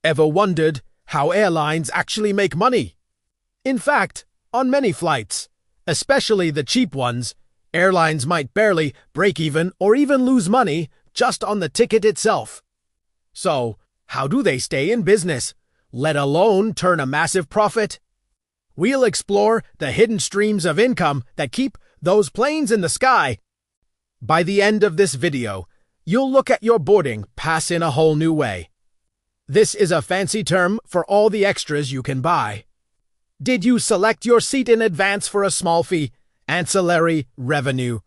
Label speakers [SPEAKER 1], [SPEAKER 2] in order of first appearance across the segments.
[SPEAKER 1] Ever wondered how airlines actually make money? In fact, on many flights, especially the cheap ones, airlines might barely break even or even lose money just on the ticket itself. So, how do they stay in business, let alone turn a massive profit? We'll explore the hidden streams of income that keep those planes in the sky. By the end of this video, you'll look at your boarding pass in a whole new way. This is a fancy term for all the extras you can buy. Did you select your seat in advance for a small fee? Ancillary revenue.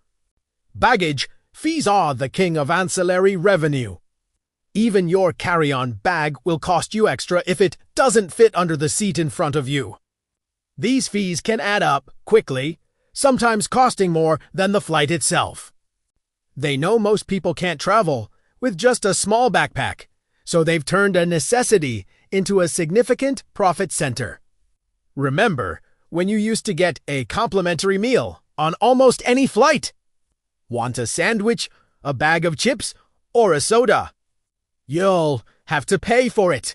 [SPEAKER 1] Baggage fees are the king of ancillary revenue. Even your carry-on bag will cost you extra if it doesn't fit under the seat in front of you. These fees can add up quickly, sometimes costing more than the flight itself. They know most people can't travel with just a small backpack, so they've turned a necessity into a significant profit center. Remember when you used to get a complimentary meal on almost any flight? Want a sandwich, a bag of chips, or a soda? You'll have to pay for it.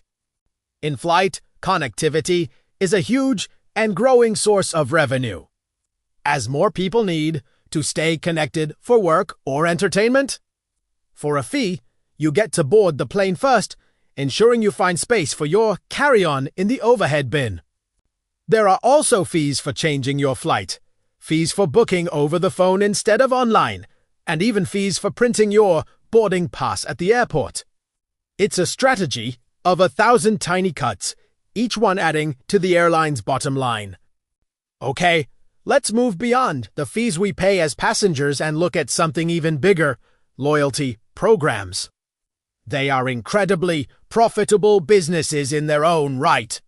[SPEAKER 1] In-flight connectivity is a huge and growing source of revenue. As more people need to stay connected for work or entertainment, for a fee, you get to board the plane first, ensuring you find space for your carry-on in the overhead bin. There are also fees for changing your flight, fees for booking over the phone instead of online, and even fees for printing your boarding pass at the airport. It's a strategy of 1,000 tiny cuts, each one adding to the airline's bottom line. Okay, let's move beyond the fees we pay as passengers and look at something even bigger: loyalty programs. They are incredibly profitable businesses in their own right.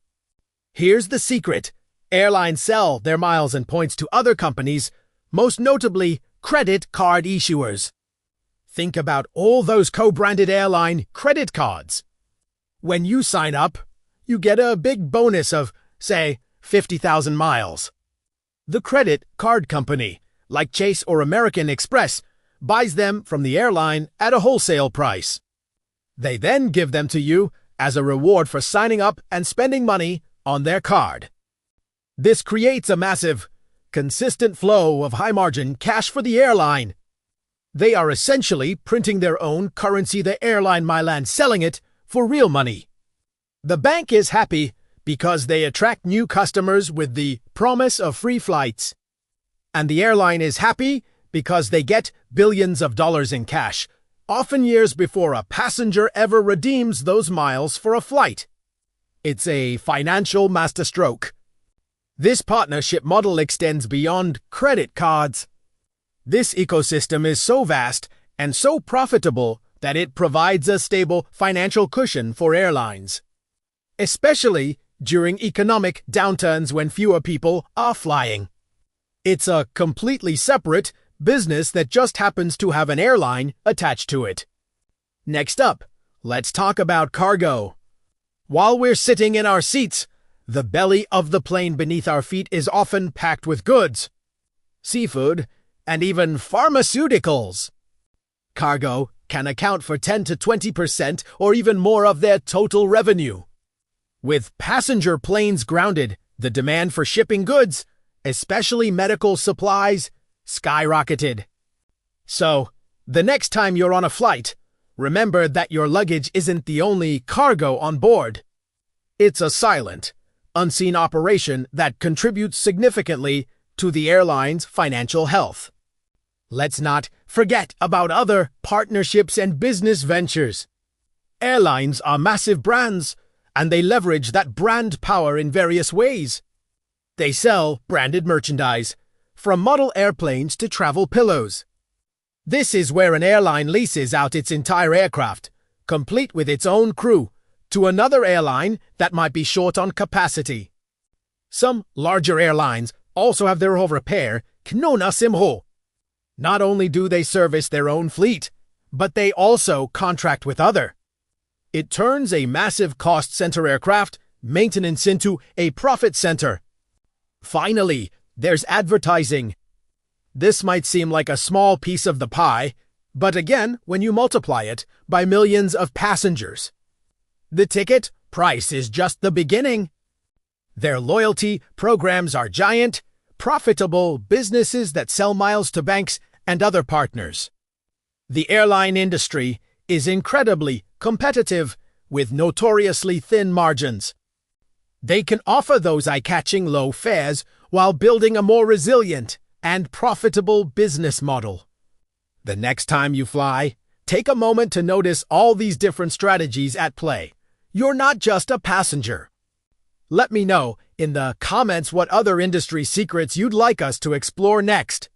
[SPEAKER 1] Here's the secret: airlines sell their miles and points to other companies, most notably credit card issuers. Think about all those co-branded airline credit cards. When you sign up, you get a big bonus of, say, 50,000 miles. The credit card company, like Chase or American Express, buys them from the airline at a wholesale price. They then give them to you as a reward for signing up and spending money on their card. This creates a massive, consistent flow of high-margin cash for the airline. They are essentially printing their own currency, the airline Milan, selling it for real money. The bank is happy because they attract new customers with the promise of free flights. And the airline is happy because they get billions of dollars in cash, often years before a passenger ever redeems those miles for a flight. It's a financial masterstroke. This partnership model extends beyond credit cards. This ecosystem is so vast and so profitable that it provides a stable financial cushion for airlines, especially during economic downturns when fewer people are flying. It's a completely separate business that just happens to have an airline attached to it. Next up, let's talk about cargo. While we're sitting in our seats, the belly of the plane beneath our feet is often packed with goods, seafood, and even pharmaceuticals. Cargo can account for 10 to 20% or even more of their total revenue. With passenger planes grounded, the demand for shipping goods, especially medical supplies, skyrocketed. So, the next time you're on a flight, remember that your luggage isn't the only cargo on board. It's a silent, unseen operation that contributes significantly to the airline's financial health. Let's not forget about other partnerships and business ventures. Airlines are massive brands, and they leverage that brand power in various ways. They sell branded merchandise, from model airplanes to travel pillows. This is where an airline leases out its entire aircraft, complete with its own crew, to another airline that might be short on capacity. Some larger airlines also have their own repair, Knona Simho. Not only do they service their own fleet, but they also contract with other. It turns a massive cost center aircraft maintenance into a profit center. Finally, there's advertising. This might seem like a small piece of the pie, but again, when you multiply it by millions of passengers, the ticket price is just the beginning. Their loyalty programs are giant, profitable businesses that sell miles to banks and other partners. The airline industry is incredibly competitive with notoriously thin margins. They can offer those eye-catching low fares while building a more resilient and profitable business model. The next time you fly, take a moment to notice all these different strategies at play. You're not just a passenger. Let me know in the comments what other industry secrets you'd like us to explore next.